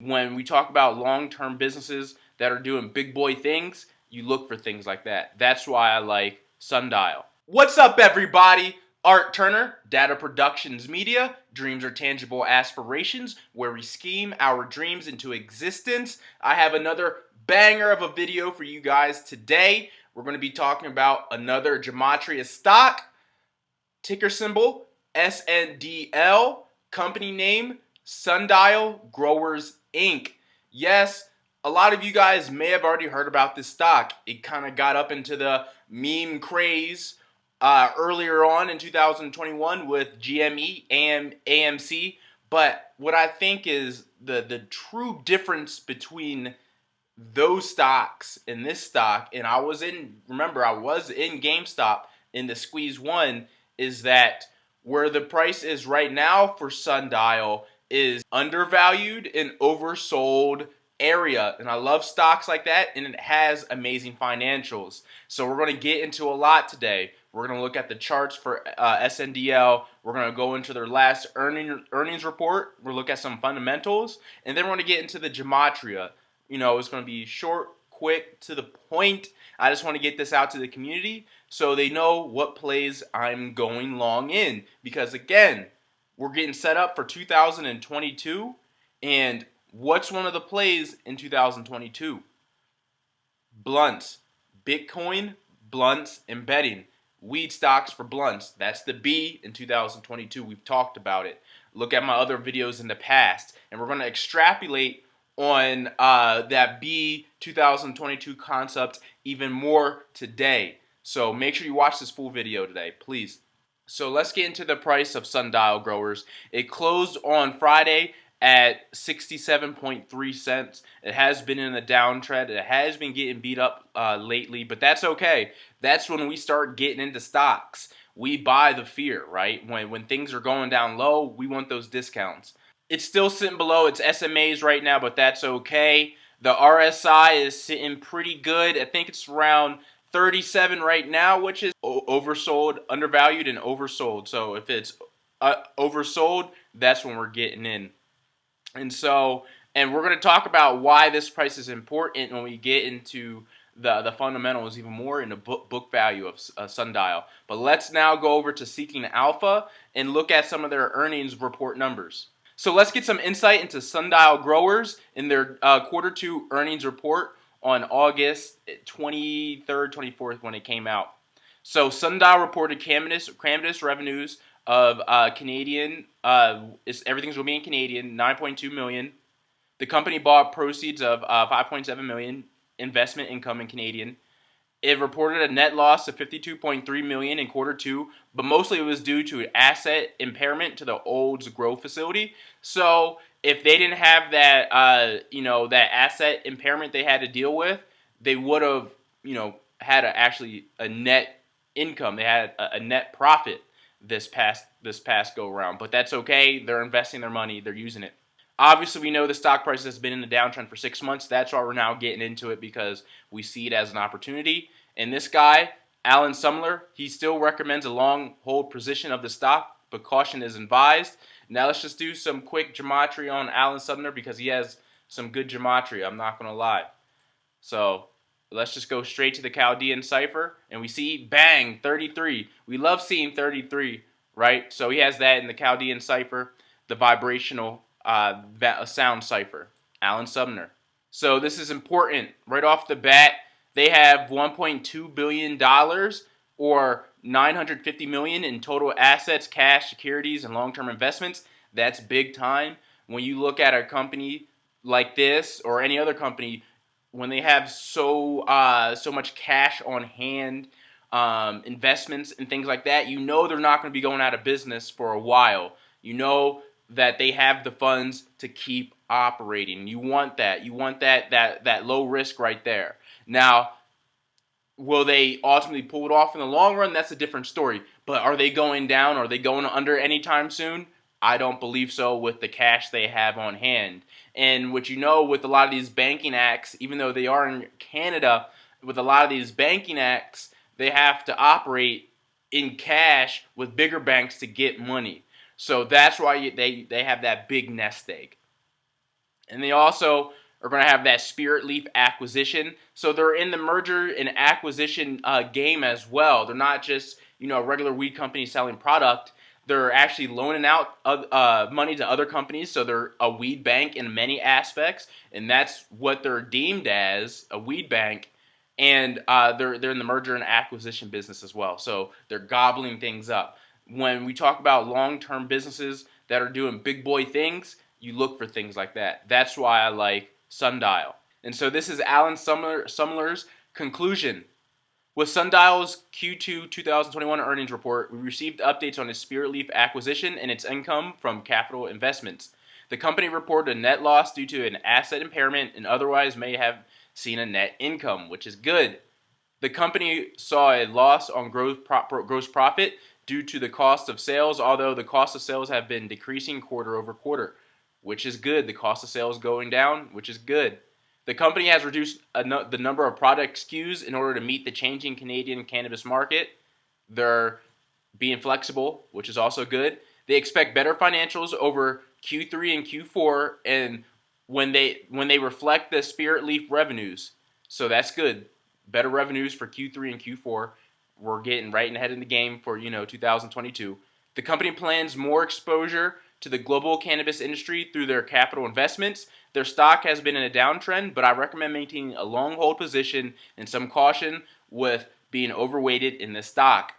when we talk about long-term businesses that are doing big boy things, you look for things like that. That's why I like Sundial. What's up, everybody? Art Turner, Data Productions Media. Dreams are tangible aspirations where we scheme our dreams into existence. I have another banger of a video for you guys today. We're going to be talking about another Gematria stock, ticker symbol SNDL, company name Sundial Growers Inc. Yes, a lot of you guys may have already heard about this stock. It kind of got up into the meme craze earlier on in 2021 with GME, AMC. But what I think is the true difference between those stocks and this stock, and I was in GameStop in the squeeze one, is that where the price is right now for Sundial is undervalued and oversold area. And I love stocks like that, and it has amazing financials. So we're going to get into a lot today. We're going to look at the charts for SNDL. We're going to go into their last earnings report. We'll look at some fundamentals, and then we're going to get into the Gematria. You know, it's going to be short, quick, to the point. I just want to get this out to the community so they know what plays I'm going long in. Because again, we're getting set up for 2022. And what's one of the plays in 2022? Blunts. Bitcoin, blunts, and betting. Weed stocks for blunts. That's the B in 2022. We've talked about it. Look at my other videos in the past. And we're going to extrapolate on that B 2022 concept even more today. So make sure you watch this full video today, please. So let's get into the price of Sundial Growers. It closed on Friday at 67.3 cents. It has been in a downtrend. It has been getting beat up lately, but that's okay. That's when we start getting into stocks. We buy the fear, right? When things are going down low, we want those discounts. It's still sitting below its SMAs right now, but that's okay. The RSI is sitting pretty good. I think it's around 37 right now, which is oversold, undervalued, and oversold. So if it's oversold, that's when we're getting in. And we're going to talk about why this price is important when we get into the fundamentals even more in the book value of Sundial. But let's now go over to Seeking Alpha and look at some of their earnings report numbers. So let's get some insight into Sundial Growers in their quarter two earnings report on August 23rd, 24th when it came out. So Sundial reported cannabis revenues of Canadian, everything's going to be in Canadian, 9.2 million. The company bought proceeds of 5.7 million, investment income in Canadian. It reported a net loss of 52.3 million in quarter two, but mostly it was due to asset impairment to the Olds Grow facility. So if they didn't have that, that asset impairment they had to deal with, they would have, had a net income. They had a net profit this past go around. But that's okay. They're investing their money. They're using it. Obviously, we know the stock price has been in a downtrend for 6 months. That's why we're now getting into it, because we see it as an opportunity. And this guy, Alan Sumler, he still recommends a long hold position of the stock, but caution is advised. Now let's just do some quick Gematria on Alan Sumner, because he has some good Gematria, I'm not going to lie. So let's just go straight to the Chaldean cipher, and we see, bang, 33. We love seeing 33, right? So he has that in the Chaldean cipher, the vibrational sound cipher, Alan Sumner. So this is important. Right off the bat, they have $1.2 billion or $950 million in total assets, cash, securities, and long-term investments. That's big time. When you look at a company like this or any other company, when they have so much cash on hand, investments and things like that, they're not going to be going out of business for a while. That they have the funds to keep operating. You want that. You want that low risk right there. Now, will they ultimately pull it off in the long run? That's a different story. But are they going down? Are they going under anytime soon? I don't believe so with the cash they have on hand. And with a lot of these banking acts, even though they are in Canada, with a lot of these banking acts, they have to operate in cash with bigger banks to get money. So that's why they have that big nest egg. And they also are going to have that Spirit Leaf acquisition. So they're in the merger and acquisition game as well. They're not just, a regular weed company selling product. They're actually loaning out money to other companies. So they're a weed bank in many aspects. And that's what they're deemed as, a weed bank. And they're in the merger and acquisition business as well. So they're gobbling things up. When we talk about long-term businesses that are doing big boy things, you look for things like that. That's why I like Sundial. And so this is Alan Sumler's conclusion. With Sundial's Q2 2021 earnings report, we received updates on its Spirit Leaf acquisition and its income from capital investments. The company reported a net loss due to an asset impairment and otherwise may have seen a net income, which is good. The company saw a loss on gross profit due to the cost of sales, although the cost of sales have been decreasing quarter over quarter, which is good. The cost of sales going down, which is good. The company has reduced the number of product SKUs in order to meet the changing Canadian cannabis market. They're being flexible, which is also good. They expect better financials over Q3 and Q4, and when they reflect the Spirit Leaf revenues, so that's good. Better revenues for Q3 and Q4. We're getting right ahead in the game for 2022. The company plans more exposure to the global cannabis industry through their capital investments. Their stock has been in a downtrend, but I recommend maintaining a long hold position and some caution with being overweighted in the stock.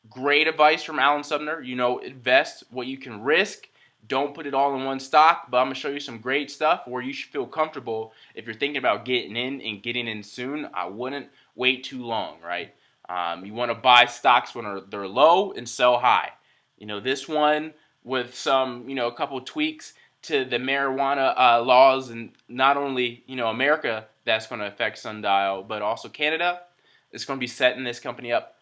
Great advice from Alan Sumner. Invest what you can risk. Don't put it all in one stock, but I'm going to show you some great stuff where you should feel comfortable. If you're thinking about getting in and getting in soon, I wouldn't wait too long, right? You want to buy stocks when they're low and sell high. This one with some, a couple tweaks to the marijuana laws, and not only, America that's going to affect Sundial, but also Canada. It's going to be setting this company up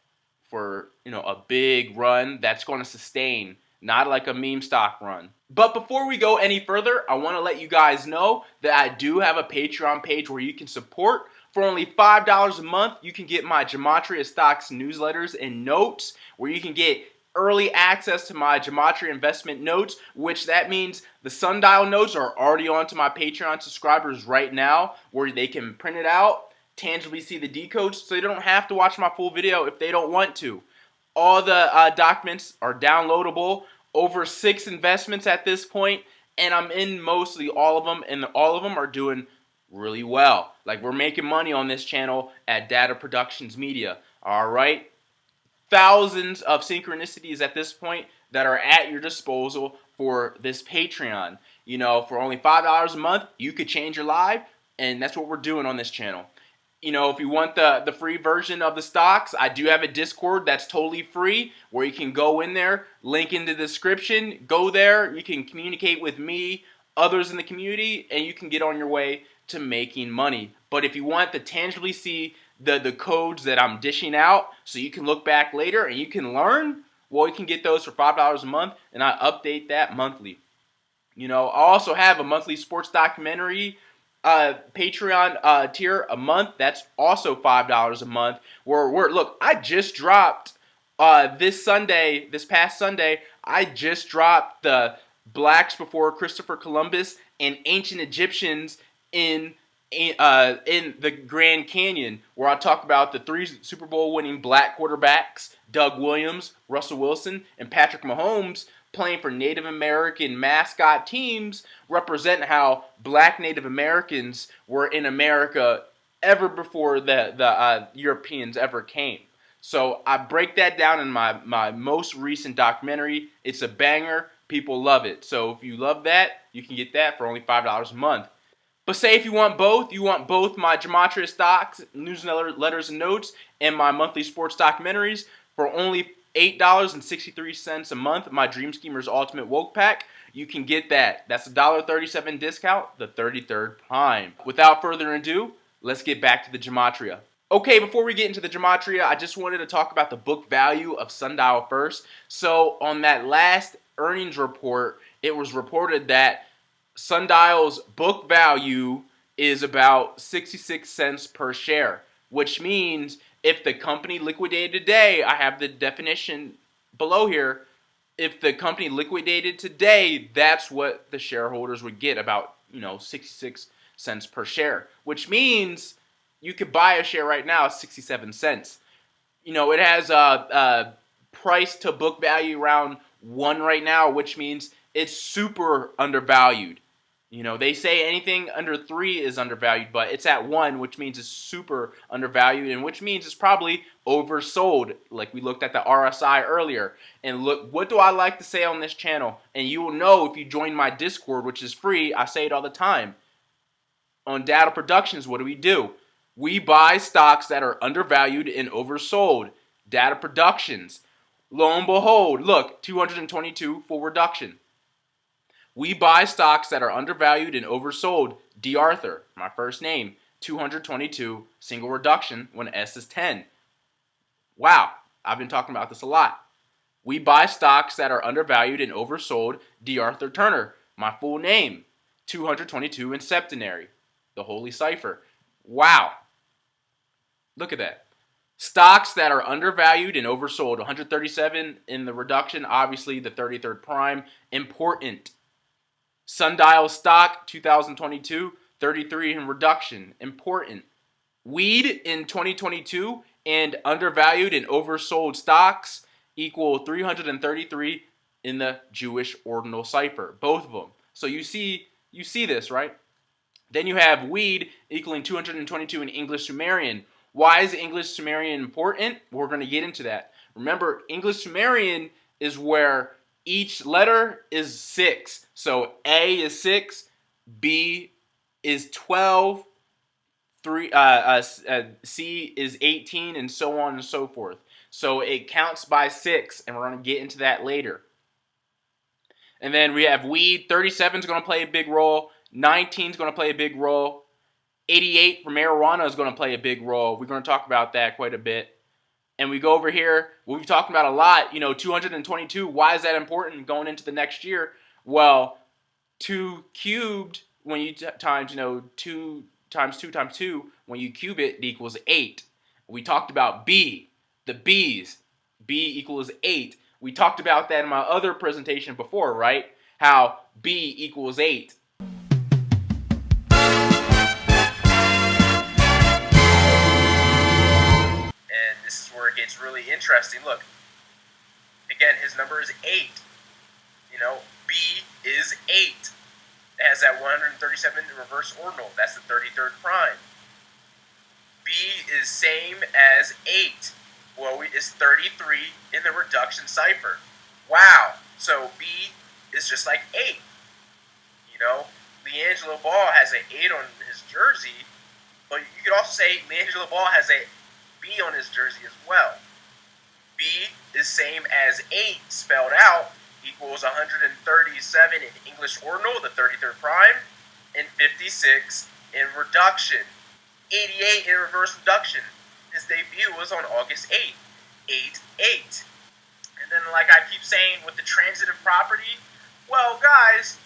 for, a big run that's going to sustain, not like a meme stock run. But before we go any further, I want to let you guys know that I do have a Patreon page where you can support. For only $5 a month, you can get my Gematria stocks newsletters and notes, where you can get early access to my Gematria investment notes, which that means the Sundial notes are already onto my Patreon subscribers right now, where they can print it out, tangibly see the decodes, so they don't have to watch my full video if they don't want to. All the documents are downloadable, over 6 investments at this point, and I'm in mostly all of them, and all of them are doing really well. Like, we're making money on this channel at D.A.T.A Productions Media. All right? Thousands of synchronicities at this point that are at your disposal for this Patreon. For only $5 a month, you could change your life, and that's what we're doing on this channel. If you want the free version of the stocks, I do have a Discord that's totally free, where you can go in there, link in the description, go there, you can communicate with me, others in the community, and you can get on your way to making money. But if you want to tangibly see the codes that I'm dishing out, so you can look back later and you can learn, well, you can get those for $5 a month, and I update that monthly. I also have a monthly sports documentary Patreon tier a month. That's also $5 a month. Look, I just dropped this past Sunday, I just dropped the Blacks Before Christopher Columbus and Ancient Egyptians in the Grand Canyon, where I talk about the 3 Super Bowl winning black quarterbacks, Doug Williams, Russell Wilson, and Patrick Mahomes, playing for Native American mascot teams, represent how black Native Americans were in America ever before the Europeans ever came. So I break that down in my most recent documentary. It's a banger. People love it. So if you love that, you can get that for only $5 a month. But say if you want both my Gematria stocks, newsletters and notes, and my monthly sports documentaries for only $8.63 a month, my Dream Schemers Ultimate Woke Pack, you can get that. That's a $1.37 discount, the 33rd Prime. Without further ado, let's get back to the Gematria. Okay, before we get into the Gematria, I just wanted to talk about the book value of Sundial first. So on that last earnings report, it was reported that Sundial's book value is about 66 cents per share, which means if the company liquidated today, I have the definition below here, if the company liquidated today, that's what the shareholders would get, about 66 cents per share, which means you could buy a share right now at 67 cents. It has a price to book value around 1 right now, which means it's super undervalued. They say anything under 3 is undervalued, but it's at 1, which means it's super undervalued, and which means it's probably oversold, like we looked at the RSI earlier. And look, what do I like to say on this channel? And you will know if you join my Discord, which is free. I say it all the time. On D.A.T.A Productions, what do? We buy stocks that are undervalued and oversold. D.A.T.A Productions. Lo and behold, look, 222 full reduction. We buy stocks that are undervalued and oversold. D. Arthur, my first name, 222 single reduction when S is 10. Wow, I've been talking about this a lot. We buy stocks that are undervalued and oversold. D. Arthur Turner, my full name, 222 in septenary, the holy cipher. Wow, look at that. Stocks that are undervalued and oversold, 137 in the reduction, obviously the 33rd prime, important. Sundial stock, 2022, 33 in reduction, important. Weed in 2022 and undervalued and oversold stocks equal 333 in the Jewish ordinal cipher, both of them. So you see this, right? Then you have weed equaling 222 in English Sumerian. Why is English Sumerian important? We're going to get into that. Remember, English Sumerian is where each letter is 6. So A is 6, B is 12, C is 18, and so on and so forth. So it counts by 6, and we're going to get into that later. And then we have weed. 37 is going to play a big role. 19 is going to play a big role. 88 for marijuana is going to play a big role. We're going to talk about that quite a bit. And we go over here, we've talked about a lot, 222, why is that important going into the next year? Well, 2 cubed, when you times, 2 times 2 times 2, when you cube it, it equals 8. We talked about B, the B's. B equals 8. We talked about that in my other presentation before, right? How B equals 8. This is where it gets really interesting. Look, again, his number is 8. B is 8. It has that 137 reverse ordinal. That's the 33rd prime. B is same as 8. Well, it's 33 in the reduction cipher. Wow. So B is just like 8. LiAngelo Ball has an 8 on his jersey, but you could also say LiAngelo Ball has a B on his jersey as well. B is same as 8 spelled out equals 137 in English ordinal, the 33rd prime, and 56 in reduction. 88 in reverse reduction. His debut was on August 8th. 8-8. And then, like I keep saying with the transitive property, well, guys,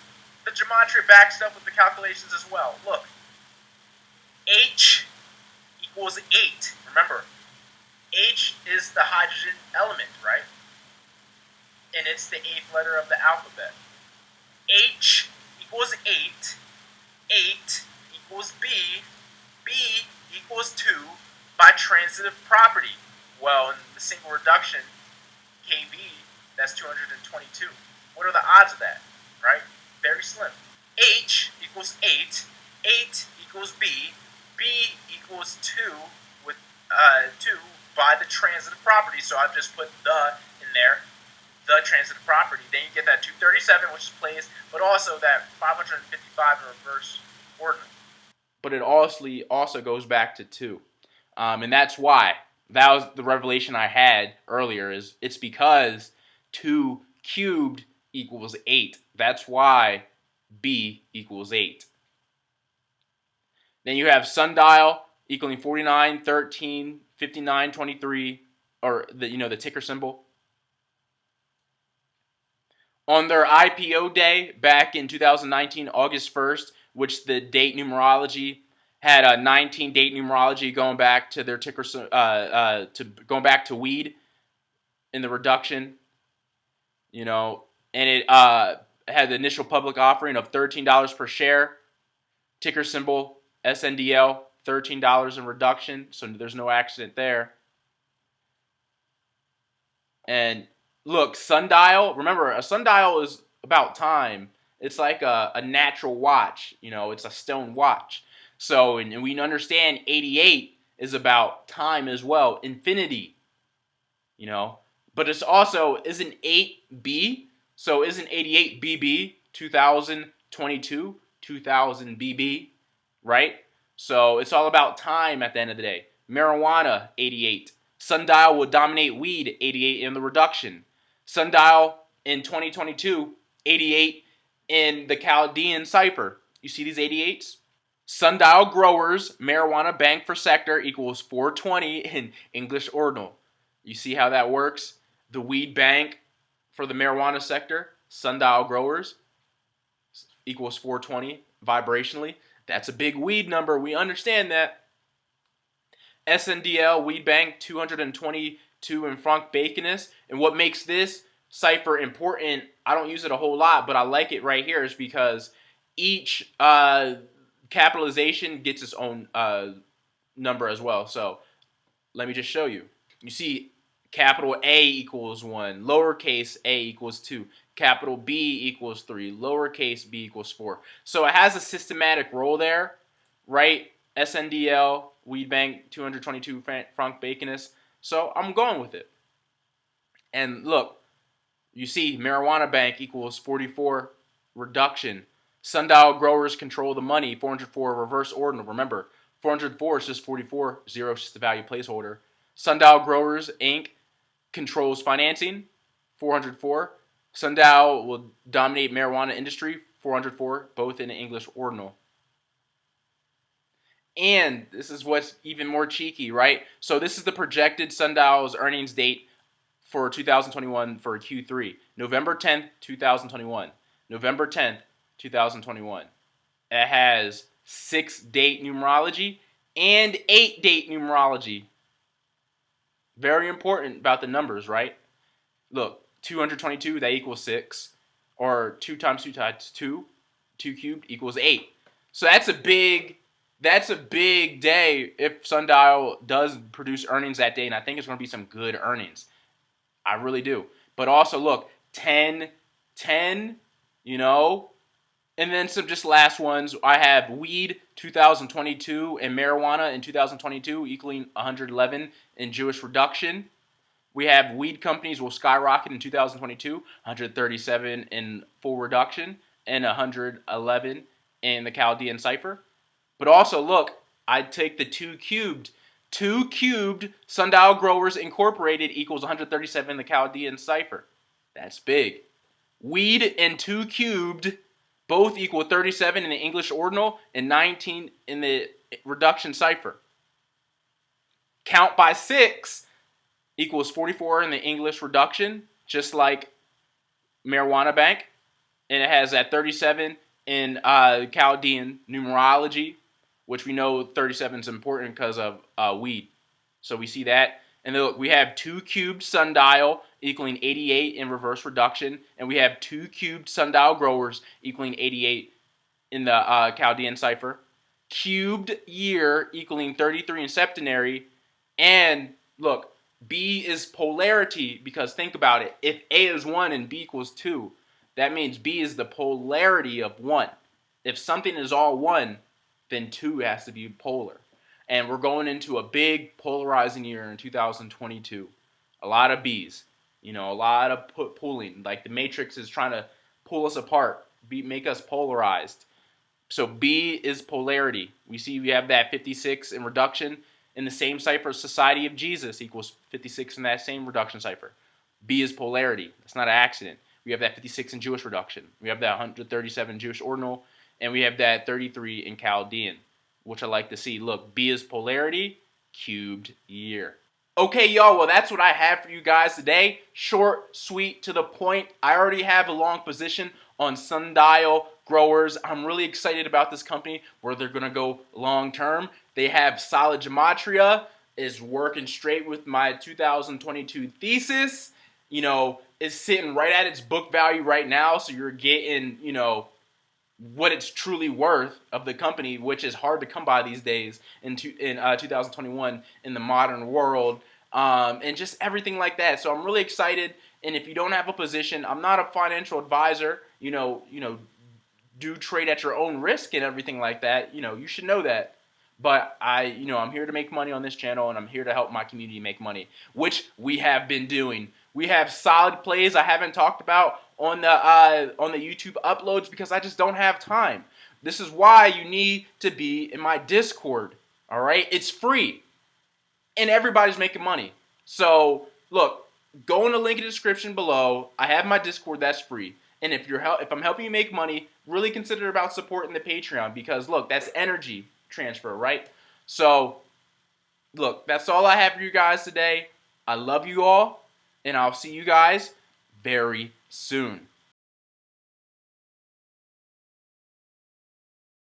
the Gematria backs up with the calculations as well. Look, H equals 8. Remember, H is the hydrogen element, right? And it's the 8th letter of the alphabet. H equals 8. 8 equals B. B equals 2 by transitive property. Well, in the single reduction, KV, that's 222. What are the odds of that, right? Very slim. H equals 8. 8 equals B. B equals 2 with 2 by the transitive property. So I've just put the in there, the transitive property. Then you get that 237, which is plays, but also that 555 in reverse ordinal. But it also goes back to 2. And that's why. That was the revelation I had earlier, is it's because 2 cubed equals 8. That's why B equals 8. Then you have Sundial equaling 49, 13, 59, 23, or the ticker symbol. On their IPO day back in 2019, August 1st, which the date numerology had a 19 date numerology going back to their ticker, going back to weed in the reduction, and it had the initial public offering of $13 per share. Ticker symbol SNDL, $13 in reduction, so there's no accident there. And look, sundial, remember, a sundial is about time. It's like a natural watch, it's a stone watch. So, and we understand 88 is about time as well, infinity, But it's also, isn't 8B? So isn't 88 BB, 2022, 2000 BB, right? So it's all about time at the end of the day. Marijuana, 88. Sundial will dominate weed, 88 in the reduction. Sundial in 2022, 88 in the Chaldean cipher. You see these 88s? Sundial growers, marijuana bank for sector equals 420 in English ordinal. You see how that works? The weed bank for the marijuana sector, sundial growers, equals 420 vibrationally. That's a big weed number. We understand that. SNDL, weed bank, 222 in franc baconus. And what makes this cipher important, I don't use it a whole lot, but I like it right here, is because each capitalization gets its own number as well. So let me just show you. You see capital A equals 1, lowercase a equals 2, capital B equals 3, lowercase b equals 4. So it has a systematic role there, right? SNDL, weed bank, 222 franc baconus. So I'm going with it. And look, you see marijuana bank equals 44 reduction. Sundial growers control the money, 404 reverse ordinal. Remember, 404 is just 44, 0 is just the value placeholder. Sundial Growers Inc. controls financing, 404. Sundial will dominate marijuana industry, 404, both in English ordinal. And this is what's even more cheeky, right? So this is the projected Sundial's earnings date for 2021 for Q3. November 10th, 2021. November 10th, 2021. It has 6-date numerology and 8-date numerology. Very important about the numbers, right? Look, 222, that equals 6. Or 2 times 2 times 2. 2 cubed equals 8. So that's a big day if Sundial does produce earnings that day, and I think it's going to be some good earnings. I really do. But also, look, 10, 10, and then some just last ones. I have weed 2022 and marijuana in 2022 equaling 111 in Jewish reduction. We have weed companies will skyrocket in 2022, 137 in full reduction and 111 in the Chaldean cipher. But also, look, I'd take the 2 cubed. 2 cubed Sundial Growers Incorporated equals 137 in the Chaldean cipher. That's big. Weed and 2 cubed both equal 37 in the English ordinal and 19 in the reduction cipher. Count by 6 equals 44 in the English reduction, just like marijuana bank. And it has that 37 in Chaldean numerology, which we know 37 is important because of weed. So we see that. And look, we have 2 cubed sundial equaling 88 in reverse reduction. And we have 2 cubed sundial growers equaling 88 in the Chaldean cipher. Cubed year equaling 33 in septenary. And look, B is polarity, because think about it. If A is 1 and B equals 2, that means B is the polarity of 1. If something is all 1, then 2 has to be polar. And we're going into a big polarizing year in 2022. A lot of B's, a lot of pulling. Like the Matrix is trying to pull us apart, make us polarized. So B is polarity. We see we have that 56 in reduction in the same cipher. Society of Jesus equals 56 in that same reduction cipher. B is polarity. That's not an accident. We have that 56 in Jewish reduction. We have that 137 Jewish ordinal. And we have that 33 in Chaldean, which I like to see. Look, B is polarity, cubed year. Okay, y'all, well, that's what I have for you guys today. Short, sweet, to the point. I already have a long position on Sundial Growers. I'm really excited about this company, where they're going to go long term. They have solid gematria, is working straight with my 2022 thesis. It's sitting right at its book value right now, so you're getting, what it's truly worth of the company, which is hard to come by these days in 2021 in the modern world, and just everything like that. So I'm really excited. And if you don't have a position, I'm not a financial advisor. Do trade at your own risk and everything like that. You should know that. But I'm here to make money on this channel, and I'm here to help my community make money, which we have been doing. We have solid plays I haven't talked about on the YouTube uploads because I just don't have time. This is why you need to be in my Discord. All right, it's free, and everybody's making money. So look, go in the link in the description below. I have my Discord that's free. And if I'm helping you make money, really consider about supporting the Patreon because look, that's energy transfer, right? So look, that's all I have for you guys today. I love you all, and I'll see you guys very soon.